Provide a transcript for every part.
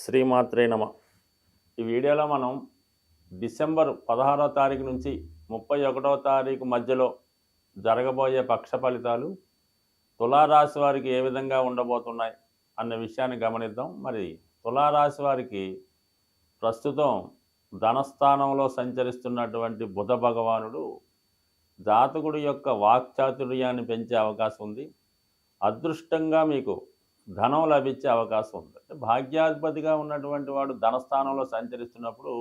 శ్రీమాత్రే నమ. ఈ వీడియోలో మనం డిసెంబర్ 16వ తారీఖు నుంచి 31వ తారీఖు మధ్యలో జరగబోయే పక్ష ఫలితాలు తులారాశి వారికి ఏ విధంగా ఉండబోతున్నాయి అన్న విషయాన్ని గమనిద్దాం. మరి తులారాశి వారికి ప్రస్తుతం ధనస్థానంలో సంచరిస్తున్నటువంటి బుధ భగవానుడు జాతకుడి యొక్క వాక్చాతుర్యాన్ని పెంచే అవకాశం ఉంది. అదృష్టంగా మీకు ధనం లభించే అవకాశం ఉంది. అంటే భాగ్యాధిపతిగా ఉన్నటువంటి వాడు ధనస్థానంలో సంచరిస్తున్నప్పుడు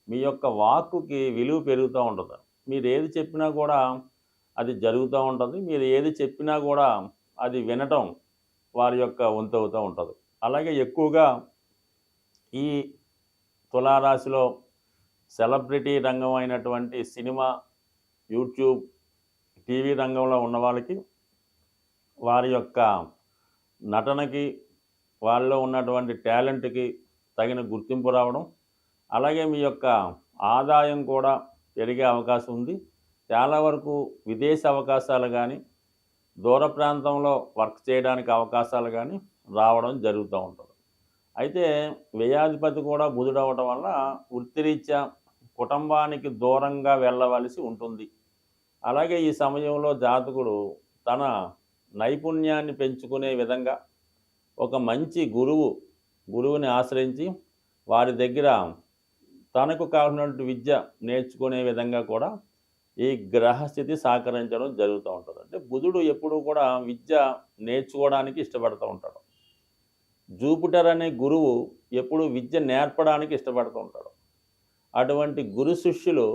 మీ యొక్క వాక్కుకి విలువ పెరుగుతూ ఉంటుంది. మీరు ఏది చెప్పినా కూడా అది జరుగుతూ ఉంటుంది. మీరు ఏది చెప్పినా కూడా అది వినటం వారి యొక్క వంతు అవుతూ ఉంటుంది. అలాగే ఎక్కువగా ఈ తులారాశిలో సెలబ్రిటీ రంగం అయినటువంటి సినిమా, యూట్యూబ్, టీవీ రంగంలో ఉన్న వాళ్ళకి వారి యొక్క నటనకి, వాళ్ళలో ఉన్నటువంటి టాలెంట్కి తగిన గుర్తింపు రావడం, అలాగే మీ యొక్క ఆదాయం కూడా పెరిగే అవకాశం ఉంది. చాలా వరకు విదేశ అవకాశాలు కానీ, దూర ప్రాంతంలో వర్క్ చేయడానికి అవకాశాలు కానీ రావడం జరుగుతూ ఉంటుంది. అయితే వ్యయాధిపతి కూడా బుధుడు అవ్వడం వల్ల వృత్తిరీత్యా కుటుంబానికి దూరంగా వెళ్ళవలసి ఉంటుంది. అలాగే ఈ సమయంలో జాతకుడు తన నైపుణ్యాన్ని పెంచుకునే విధంగా ఒక మంచి గురువుని ఆశ్రయించి వారి దగ్గర తనకు కావాల్సినటువంటి విద్య నేర్చుకునే విధంగా కూడా ఈ గ్రహస్థితి సహకరించడం జరుగుతూ ఉంటుంది. అంటే బుధుడు ఎప్పుడూ కూడా విద్య నేర్చుకోవడానికి ఇష్టపడుతూ ఉంటాడు. జూపిటర్ అనే గురువు ఎప్పుడు విద్య నేర్పడానికి ఇష్టపడుతూ ఉంటాడు. అటువంటి గురు శిష్యులు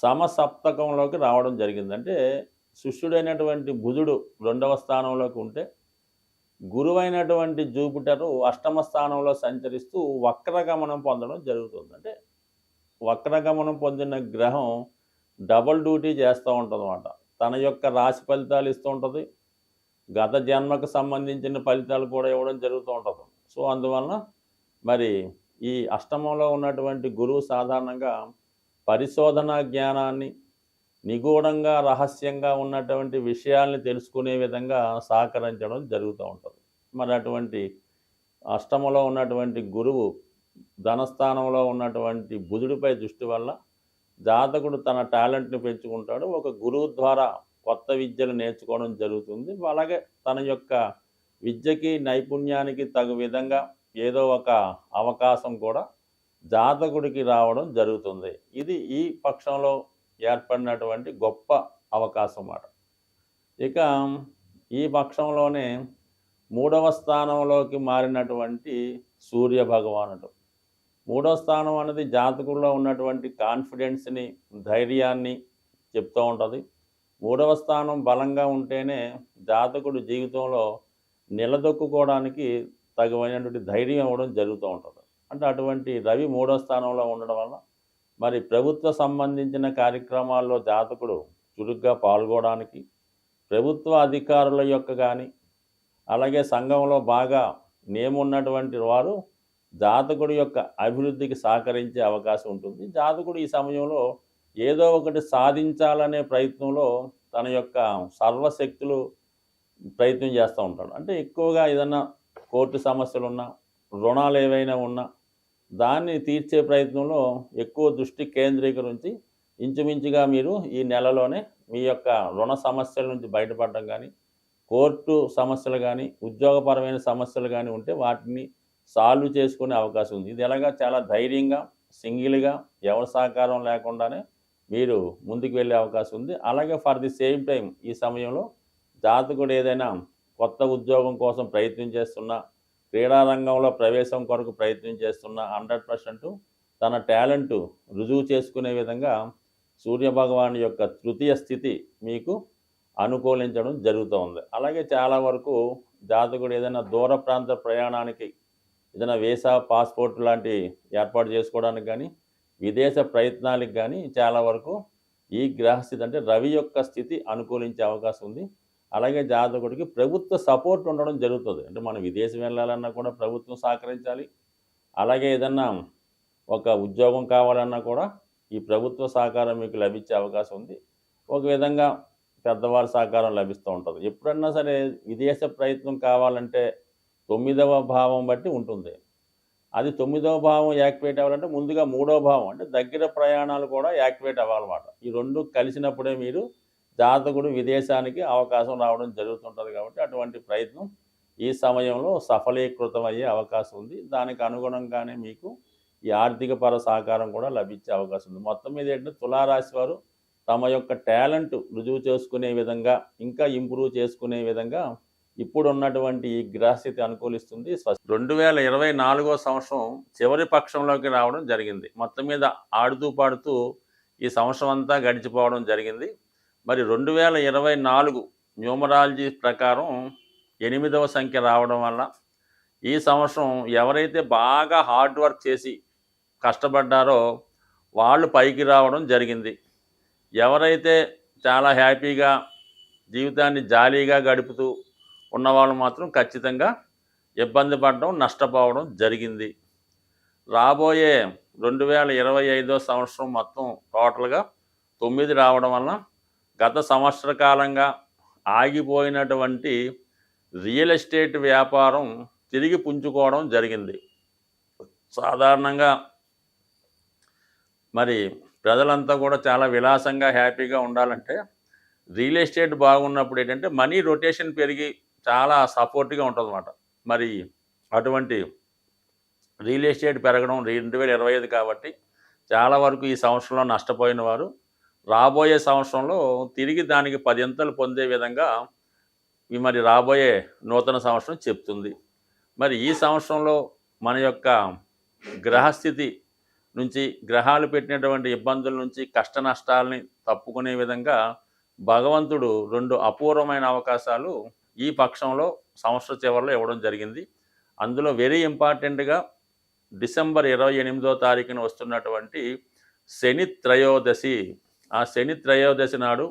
సమసప్తకంలోకి రావడం జరిగింది. అంటే శిష్యుడైనటువంటి బుధుడు 2వ స్థానంలోకి ఉంటే, గురువైనటువంటి జూపిటరు 8వ స్థానంలో సంచరిస్తూ వక్రగమనం పొందడం జరుగుతుంది. అంటే వక్రగమనం పొందిన గ్రహం డబుల్ డ్యూటీ చేస్తూ ఉంటుంది అన్నమాట. తన యొక్క రాశి ఫలితాలు ఇస్తూ ఉంటుంది, గత జన్మకు సంబంధించిన ఫలితాలు కూడా ఇవ్వడం జరుగుతూ ఉంటుంది. సో అందువలన మరి ఈ అష్టమంలో ఉన్నటువంటి గురువు సాధారణంగా పరిశోధనా జ్ఞానాన్ని, నిగూఢంగా రహస్యంగా ఉన్నటువంటి విషయాల్ని తెలుసుకునే విధంగా సహకరించడం జరుగుతూ ఉంటుంది. మరి అటువంటి అష్టమంలో ఉన్నటువంటి గురువు ధనస్థానంలో ఉన్నటువంటి బుధుడిపై దృష్టి వల్ల జాతకుడు తన టాలెంట్ని పెంచుకుంటాడు. ఒక గురువు ద్వారా కొత్త విద్యలు నేర్చుకోవడం జరుగుతుంది. అలాగే తన యొక్క విద్యకి, నైపుణ్యానికి తగు విధంగా ఏదో ఒక అవకాశం కూడా జాతకుడికి రావడం జరుగుతుంది. ఇది ఈ పక్షంలో ఏర్పడినటువంటి గొప్ప అవకాశం అన్నమాట. ఇక ఈ పక్షంలోనే 3వ స్థానంలోకి మారినటువంటి సూర్య భగవానుడు. 3వ స్థానం అనేది జాతకుల్లో ఉన్నటువంటి కాన్ఫిడెన్స్ని, ధైర్యాన్ని చెప్తూ ఉంటుంది. 3వ స్థానం బలంగా ఉంటేనే జాతకుడు జీవితంలో నిలదొక్కుకోవడానికి తగినటువంటి ధైర్యం ఇవ్వడం జరుగుతూ ఉంటుంది. అంటే అటువంటి రవి 3వ స్థానంలో ఉండడం వల్ల మరి ప్రభుత్వ సంబంధించిన కార్యక్రమాల్లో జాతకుడు చురుగ్గా పాల్గొనడానికి, ప్రభుత్వ అధికారుల యొక్క కానీ, అలాగే సంఘంలో బాగా నేమున్నటువంటి వారు జాతకుడి యొక్క అభివృద్ధికి సహకరించే అవకాశం ఉంటుంది. జాతకుడు ఈ సమయంలో ఏదో ఒకటి సాధించాలనే ప్రయత్నంలో తన యొక్క సర్వశక్తులు ప్రయత్నం చేస్తూ ఉంటాడు. అంటే ఎక్కువగా ఏదన్నా కోర్టు సమస్యలు ఉన్నా, రుణాలు ఏవైనా ఉన్నా దాన్ని తీర్చే ప్రయత్నంలో ఎక్కువ దృష్టి కేంద్రీకరించి ఇంచుమించుగా మీరు ఈ నెలలోనే మీ యొక్క రుణ సమస్యల నుంచి బయటపడడం కానీ, కోర్టు సమస్యలు కానీ, ఉద్యోగపరమైన సమస్యలు కానీ ఉంటే వాటిని సాల్వ్ చేసుకునే అవకాశం ఉంది. ఇది ఎలాగా చాలా ధైర్యంగా, సింగిల్గా, ఎవరి సహకారం లేకుండానే మీరు ముందుకు వెళ్ళే అవకాశం ఉంది. అలాగే ఫర్ ది సేమ్ టైం ఈ సమయంలో జాతకుడు ఏదైనా కొత్త ఉద్యోగం కోసం ప్రయత్నం చేస్తున్నా, క్రీడారంగంలో ప్రవేశం కొరకు ప్రయత్నం చేస్తున్న 100% తన టాలెంటు రుజువు చేసుకునే విధంగా సూర్యభగవాన్ యొక్క తృతీయ స్థితి మీకు అనుకూలించడం జరుగుతూ ఉంది. అలాగే చాలా వరకు జాతకుడు ఏదైనా దూర ప్రాంత ప్రయాణానికి, ఏదైనా వీసా, పాస్పోర్ట్ లాంటి ఏర్పాటు చేసుకోవడానికి కానీ, విదేశ ప్రయత్నాలకు కానీ చాలా వరకు ఈ గ్రహస్థితి అంటే రవి యొక్క స్థితి అనుకూలించే అవకాశం ఉంది. అలాగే జాతకుడికి ప్రభుత్వ సపోర్ట్ ఉండడం జరుగుతుంది. అంటే మనం విదేశం వెళ్ళాలన్నా కూడా ప్రభుత్వం సహకరించాలి. అలాగే ఏదన్నా ఒక ఉద్యోగం కావాలన్నా కూడా ఈ ప్రభుత్వ సహకారం మీకు లభించే అవకాశం ఉంది. ఒక విధంగా పెద్దవారి సహకారం లభిస్తూ ఉంటుంది. ఎప్పుడన్నా సరే విదేశ ప్రయత్నం కావాలంటే 9వ భావం బట్టి ఉంటుంది. అది 9వ భావం యాక్టివేట్ అవ్వాలంటే ముందుగా 3వ భావం అంటే దగ్గర ప్రయాణాలు కూడా యాక్టివేట్ అవ్వాలన్నమాట. ఈ 2 కలిసినప్పుడే మీరు జాతకుడు విదేశానికి అవకాశం రావడం జరుగుతుంటుంది కాబట్టి అటువంటి ప్రయత్నం ఈ సమయంలో సఫలీకృతం అయ్యే అవకాశం ఉంది. దానికి అనుగుణంగానే మీకు ఈ ఆర్థిక పర సహకారం కూడా లభించే అవకాశం ఉంది. మొత్తం మీద ఏంటంటే తులారాశి వారు తమ యొక్క టాలెంట్ రుజువు చేసుకునే విధంగా ఇంకా ఇంప్రూవ్ చేసుకునే విధంగా ఇప్పుడు ఉన్నటువంటి ఈ గ్రహస్థితి అనుకూలిస్తుంది. 2024 సంవత్సరం చివరి పక్షంలోకి రావడం జరిగింది. మొత్తం మీద ఆడుతూ పాడుతూ ఈ సంవత్సరం అంతా గడిచిపోవడం జరిగింది. మరి 2024 న్యూమరాలజీ ప్రకారం 8వ సంఖ్య రావడం వల్ల ఈ సంవత్సరం ఎవరైతే బాగా హార్డ్ వర్క్ చేసి కష్టపడ్డారో వాళ్ళు పైకి రావడం జరిగింది. ఎవరైతే చాలా హ్యాపీగా జీవితాన్ని జాలీగా గడుపుతూ ఉన్నవాళ్ళు మాత్రం ఖచ్చితంగా ఇబ్బంది పడడం, నష్టపోవడం జరిగింది. రాబోయే 2025 సంవత్సరం మొత్తం టోటల్గా 9 రావడం వలన గత సంవత్సర కాలంగా ఆగిపోయినటువంటి రియల్ ఎస్టేట్ వ్యాపారం తిరిగి పుంజుకోవడం జరిగింది. సాధారణంగా మరి ప్రజలంతా కూడా చాలా విలాసంగా హ్యాపీగా ఉండాలంటే రియల్ ఎస్టేట్ బాగున్నప్పుడు ఏంటంటే మనీ రొటేషన్ పెరిగి చాలా సపోర్ట్గా ఉంటుందన్నమాట. మరి అటువంటి రియల్ ఎస్టేట్ పెరగడం 2025 కాబట్టి చాలా వరకు ఈ సంవత్సరంలో నష్టపోయిన వారు రాబోయే సంవత్సరంలో తిరిగి దానికి 10 పొందే విధంగా మరి రాబోయే నూతన సంవత్సరం చెప్తుంది. మరి ఈ సంవత్సరంలో మన యొక్క గ్రహస్థితి నుంచి గ్రహాలు పెట్టినటువంటి ఇబ్బందుల నుంచి కష్ట నష్టాలని తప్పుకునే విధంగా భగవంతుడు 2 అపూర్వమైన అవకాశాలు ఈ పక్షంలో సంవత్సర చివరిలో ఇవ్వడం జరిగింది. అందులో వెరీ ఇంపార్టెంట్గా డిసెంబర్ 28వ తారీఖున వస్తున్నటువంటి శని త్రయోదశి. ఆ శని త్రయోదశి నాడు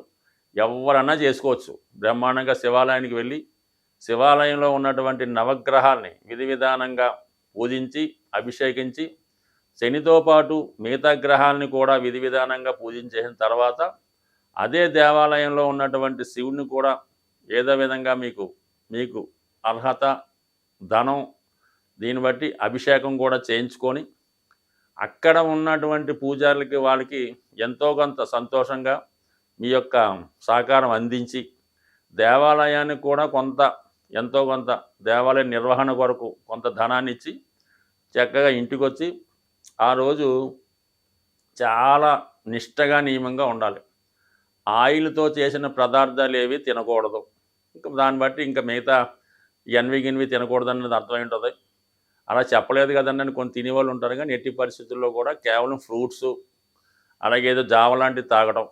ఎవరన్నా చేసుకోవచ్చు. బ్రహ్మాండంగా శివాలయానికి వెళ్ళి శివాలయంలో ఉన్నటువంటి నవగ్రహాల్ని విధి విధానంగా పూజించి అభిషేకించి శనితో పాటు మిగతా గ్రహాలని కూడా విధి విధానంగా పూజించేసిన తర్వాత అదే దేవాలయంలో ఉన్నటువంటి శివుడిని కూడా ఏదో విధంగా మీకు అర్హత, ధనం దీన్ని బట్టి అభిషేకం కూడా చేయించుకొని అక్కడ ఉన్నటువంటి పూజారులకి వాళ్ళకి ఎంతో కొంత సంతోషంగా మీ యొక్క సహకారం అందించి దేవాలయానికి కూడా ఎంతో కొంత దేవాలయ నిర్వహణ కొరకు కొంత ధనాన్ని ఇచ్చి చక్కగా ఇంటికి వచ్చి ఆ రోజు చాలా నిష్టగా నియమంగా ఉండాలి. ఆయిల్తో చేసిన పదార్థాలు ఏవి తినకూడదు. ఇంకా దాన్ని బట్టి ఇంకా మిగతా గిన్వి తినకూడదు అన్నది అర్థమై ఉంటుంది. అలా చెప్పలేదు కదండి అని కొన్ని తినేవాళ్ళు ఉంటారు. కానీ ఎట్టి పరిస్థితుల్లో కూడా కేవలం ఫ్రూట్స్ అలాగే ఏదో జావ లాంటివి తాగడం,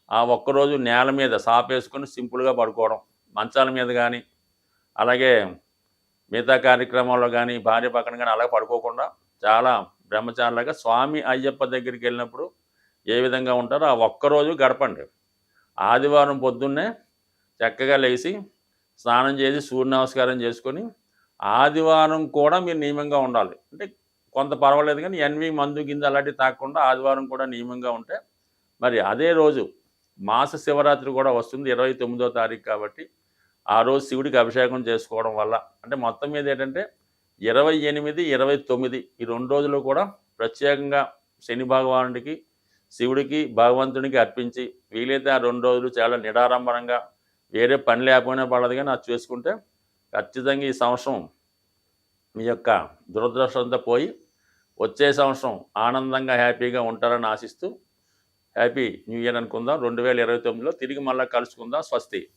ఆ ఒక్కరోజు నేల మీద సాపేసుకొని సింపుల్గా పడుకోవడం, మంచాల మీద కానీ అలాగే మిగతా కార్యక్రమాల్లో కానీ భార్య పక్కన కానీ అలా పడుకోకుండా చాలా బ్రహ్మచారులుగా స్వామి అయ్యప్ప దగ్గరికి వెళ్ళినప్పుడు ఏ విధంగా ఉంటారో ఆ ఒక్కరోజు గడపండి. ఆదివారం పొద్దున్నే చక్కగా లేచి స్నానం చేసి సూర్య నమస్కారం చేసుకొని ఆదివారం కూడా మీరు నియమంగా ఉండాలి. అంటే కొంత పర్వాలేదు కానీ మందు గింజ అలాంటివి తాగకుండా ఆదివారం కూడా నియమంగా ఉంటే మరి అదే రోజు మాస శివరాత్రి కూడా వస్తుంది 29వ తారీఖు కాబట్టి ఆ రోజు శివుడికి అభిషేకం చేసుకోవడం వల్ల అంటే మొత్తం మీద ఏంటంటే 28, 29 ఈ 2 రోజులు కూడా ప్రత్యేకంగా శని భగవానుడికి, శివుడికి, భగవంతునికి అర్పించి వీలైతే ఆ 2 రోజులు చాలా నిడారంభరంగా వేరే పని లేకపోయినా పడదు కానీ అది చేసుకుంటే ఖచ్చితంగా ఈ సంవత్సరం మీ యొక్క దురదృష్టంతో పోయి వచ్చే సంవత్సరం ఆనందంగా హ్యాపీగా ఉంటారని ఆశిస్తూ హ్యాపీ న్యూ ఇయర్ అనుకుందాం. 2029లో తిరిగి మళ్ళీ కలుసుకుందాం. స్వస్తి.